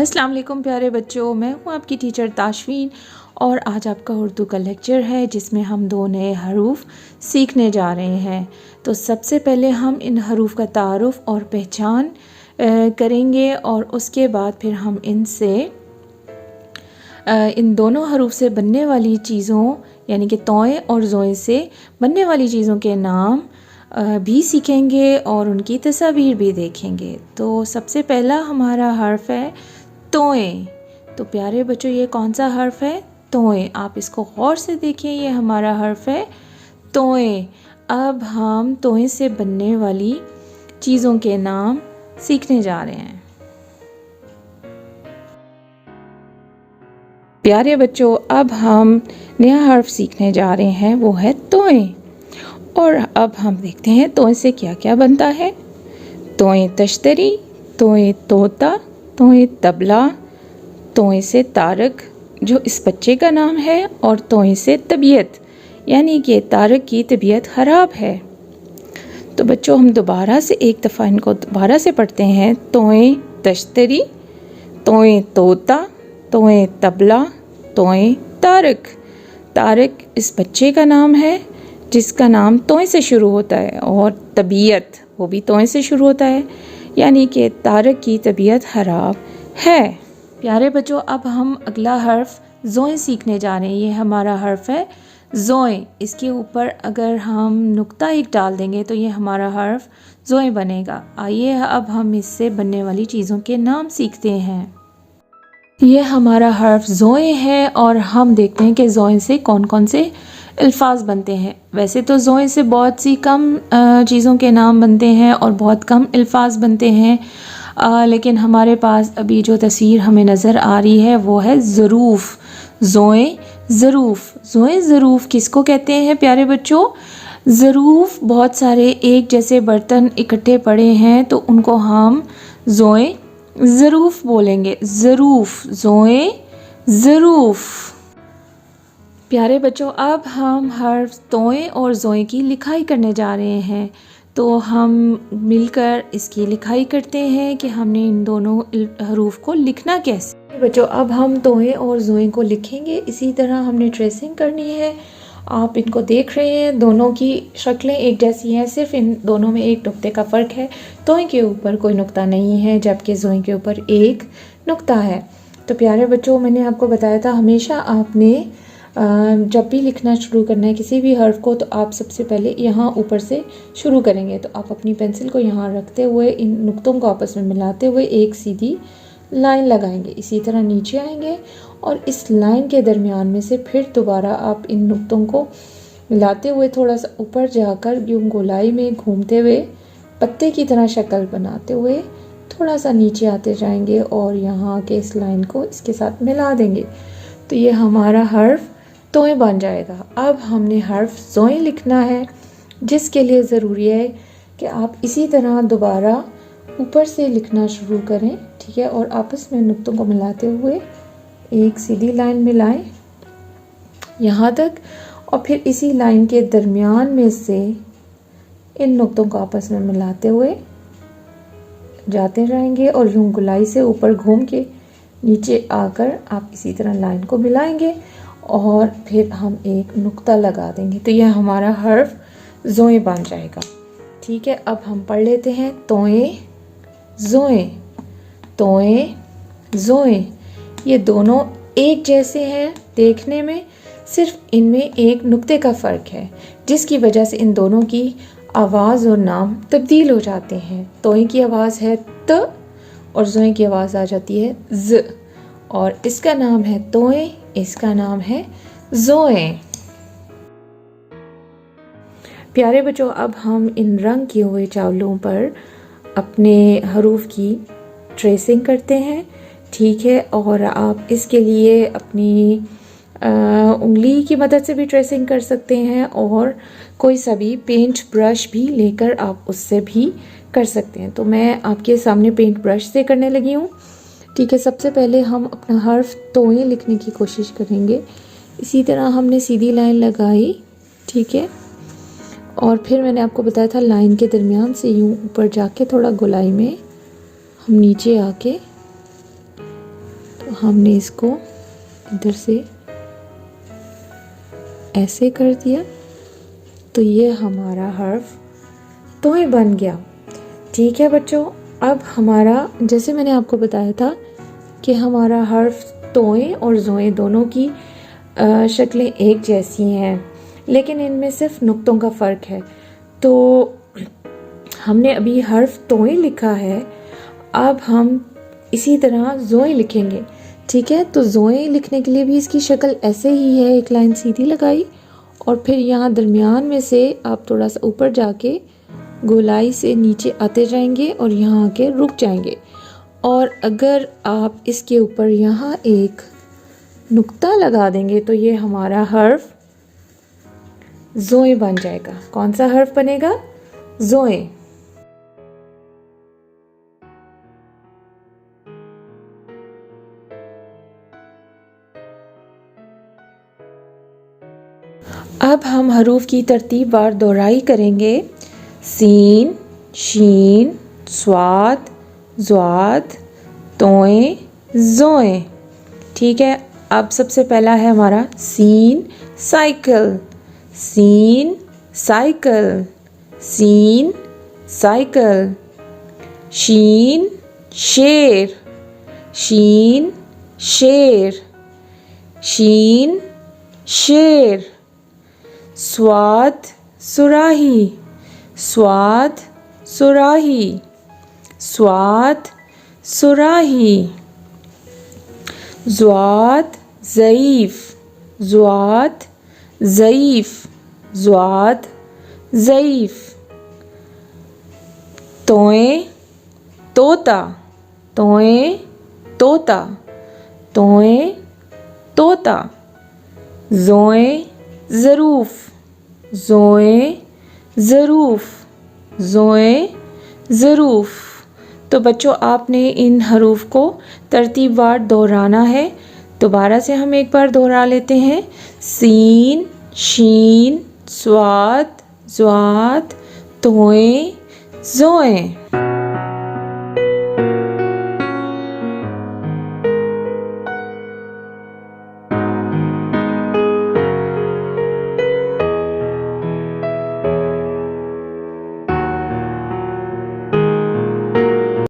अस्सलाम वालेकुम प्यारे बच्चों, मैं हूँ आपकी टीचर ताशवीन और आज आपका उर्दू का लेक्चर है जिसमें हम दो नए हरूफ सीखने जा रहे हैं। तो सबसे पहले हम इन हरूफ का तारुफ़ और पहचान करेंगे और उसके बाद फिर हम इन दोनों हरूफ से बनने वाली चीज़ों यानी कि तोए और ज़ोए से बनने वाली चीज़ों के नाम भी सीखेंगे और उनकी तस्वीर भी देखेंगे। तो सबसे पहला हमारा हर्फ है तोए। तो प्यारे बच्चों, ये कौन सा हर्फ है? तोए। आप इसको गौर से देखिए, ये हमारा हर्फ है तोए। अब हम तोए से बनने वाली चीज़ों के नाम सीखने जा रहे हैं। प्यारे बच्चों, अब हम नया हर्फ सीखने जा रहे हैं, वो है तोए। और अब हम देखते हैं तोए से क्या क्या बनता है। तोए तश्तरी, तोए तोता, तोए तबला, तोए से तारक जो इस बच्चे का नाम है, और तोए से तबीयत यानी कि तारक की तबीयत ख़राब है। तो बच्चों, हम दोबारा से एक दफ़ा इनको दोबारा से पढ़ते हैं। तोए तश्तरी, तोए तोता, तोए तबला, तोए तारक। तारक इस बच्चे का नाम है जिसका नाम तोए से शुरू होता है, और तबीयत वो भी तोए से शुरू होता है, यानी कि तारक की तबीयत ख़राब है। प्यारे बच्चों, अब हम अगला हर्फ ज़ोए सीखने जा रहे हैं। ये हमारा हर्फ है ज़ोए। इसके ऊपर अगर हम नुक्ता एक डाल देंगे तो ये हमारा हर्फ ज़ोए बनेगा। आइए अब हम इससे बनने वाली चीज़ों के नाम सीखते हैं। ये हमारा हर्फ ज़ोए है और हम देखते हैं कि ज़ोए से कौन कौन से अल्फाज बनते हैं। वैसे तो ज़ोए से बहुत सी कम चीज़ों के नाम बनते हैं और बहुत कम अल्फाज बनते हैं, लेकिन हमारे पास अभी जो तस्वीर हमें नज़र आ रही है वो है ज़रूफ़। ज़ोए ज़रूफ़। ज़ोए ज़रूफ़ किसको कहते हैं प्यारे बच्चों? ज़रूफ़ बहुत सारे एक जैसे बर्तन इकट्ठे पड़े हैं तो उनको हम ज़ोए ज़रूफ़ बोलेंगे। ज़रूफ़, ज़ोए ज़रूफ़। प्यारे बच्चों, अब हम हर्फ तोए और ज़ोए की लिखाई करने जा रहे हैं। तो हम मिलकर इसकी लिखाई करते हैं कि हमने इन दोनों हरूफ को लिखना कैसे। बच्चों, अब हम तोए और ज़ोए को लिखेंगे। इसी तरह हमने ट्रेसिंग करनी है। आप इनको देख रहे हैं, दोनों की शक्लें एक जैसी हैं, सिर्फ इन दोनों में एक नुक्ते का फ़र्क है। तोए के ऊपर कोई नुक्ता नहीं है जबकि ज़ोए के ऊपर एक नुक्ता है। तो प्यारे बच्चों, मैंने आपको बताया था हमेशा आपने जब भी लिखना शुरू करना है किसी भी हर्फ को, तो आप सबसे पहले यहाँ ऊपर से शुरू करेंगे। तो आप अपनी पेंसिल को यहाँ रखते हुए इन नुक्तों को आपस में मिलाते हुए एक सीधी लाइन लगाएंगे। इसी तरह नीचे आएंगे और इस लाइन के दरमियान में से फिर दोबारा आप इन नुक्तों को मिलाते हुए थोड़ा सा ऊपर जाकर यूं गोलाई में घूमते हुए पत्ते की तरह शक्ल बनाते हुए थोड़ा सा नीचे आते जाएंगे और यहाँ के इस लाइन को इसके साथ मिला देंगे। तो ये हमारा हर्फ तोए बन जाएगा। अब हमने हर्फ ज़ोए लिखना है, जिसके लिए ज़रूरी है कि आप इसी तरह दोबारा ऊपर से लिखना शुरू करें, ठीक है, और आपस में नुक्तों को मिलाते हुए एक सीधी लाइन मिलाएं यहाँ तक, और फिर इसी लाइन के दरमियान में से इन नुक्तों को आपस में मिलाते हुए जाते रहेंगे और यूं गुलाई से ऊपर घूम के नीचे आकर आप इसी तरह लाइन को मिलाएंगे और फिर हम एक नुक्ता लगा देंगे। तो यह हमारा हर्फ ज़ोए बन जाएगा। ठीक है, अब हम पढ़ लेते हैं तोए ज़ोए। तोए ज़ोए ये दोनों एक जैसे हैं देखने में, सिर्फ इनमें एक नुक्ते का फ़र्क है जिसकी वजह से इन दोनों की आवाज़ और नाम तब्दील हो जाते हैं। तोए की आवाज़ है त और ज़ोए की आवाज़ आ जाती है ज़, और इसका नाम है तोए, इसका नाम है ज़ोए। प्यारे बच्चों, अब हम इन रंग किए हुए चावलों पर अपने हरूफ की ट्रेसिंग करते हैं, ठीक है, और आप इसके लिए अपनी उंगली की मदद से भी ट्रेसिंग कर सकते हैं और कोई सा भी पेंट ब्रश भी लेकर आप उससे भी कर सकते हैं। तो मैं आपके सामने पेंट ब्रश से करने लगी हूँ, ठीक है। सबसे पहले हम अपना हर्फ तोए लिखने की कोशिश करेंगे। इसी तरह हमने सीधी लाइन लगाई, ठीक है, और फिर मैंने आपको बताया था लाइन के दरमियान से यूं ऊपर जाके थोड़ा गोलाई में हम नीचे आके हमने इसको इधर से ऐसे कर दिया तो ये हमारा हर्फ तोय बन गया। ठीक है बच्चों, अब हमारा, जैसे मैंने आपको बताया था कि हमारा हर्फ तोय और ज़ोए दोनों की शक्लें एक जैसी हैं, लेकिन इनमें सिर्फ नुक्तों का फ़र्क है। तो हमने अभी हर्फ तोय लिखा है, अब हम इसी तरह ज़ोए लिखेंगे। ठीक है, तो ज़ोए लिखने के लिए भी इसकी शक्ल ऐसे ही है, एक लाइन सीधी लगाई और फिर यहाँ दरमियान में से आप थोड़ा सा ऊपर जाके गोलाई से नीचे आते जाएंगे और यहाँ आके रुक जाएंगे। और अगर आप इसके ऊपर यहाँ एक नुक्ता लगा देंगे तो ये हमारा हर्फ ज़ोए बन जाएगा। कौन सा हर्फ बनेगा? ज़ोए। अब हम हरूफ की तरतीब वार दोहराई करेंगे। सीन, शीन, स्वाद, ज़्वाद, तोय, ज़ोए। ठीक है, अब सबसे पहला है हमारा सीन, साइकिल। सीन, साइकिल, सीन, साइकिल। शीन, शेर, शीन, शेर, शीन, शेर। स्वाद, सुराही, स्वाद, सुराही, स्वाद, सुराही। ज़्वाद, ज़ईफ़, ज़्वाद, ज़ईफ़, ज़्वाद, ज़ईफ़। तोय, तोता, तोय, तोता, तोय, तोता। ज़ोए, ज़रूफ़, ज़ोए, ज़रूफ़, ज़ोए, ज़रूफ़। तो बच्चों, आपने इन हरूफ को तरतीबवार दोहराना है। दोबारा से हम एक बार दोहरा लेते हैं। सीन, शीन, स्वाद, ज़्वाद, तोय, ज़ोए।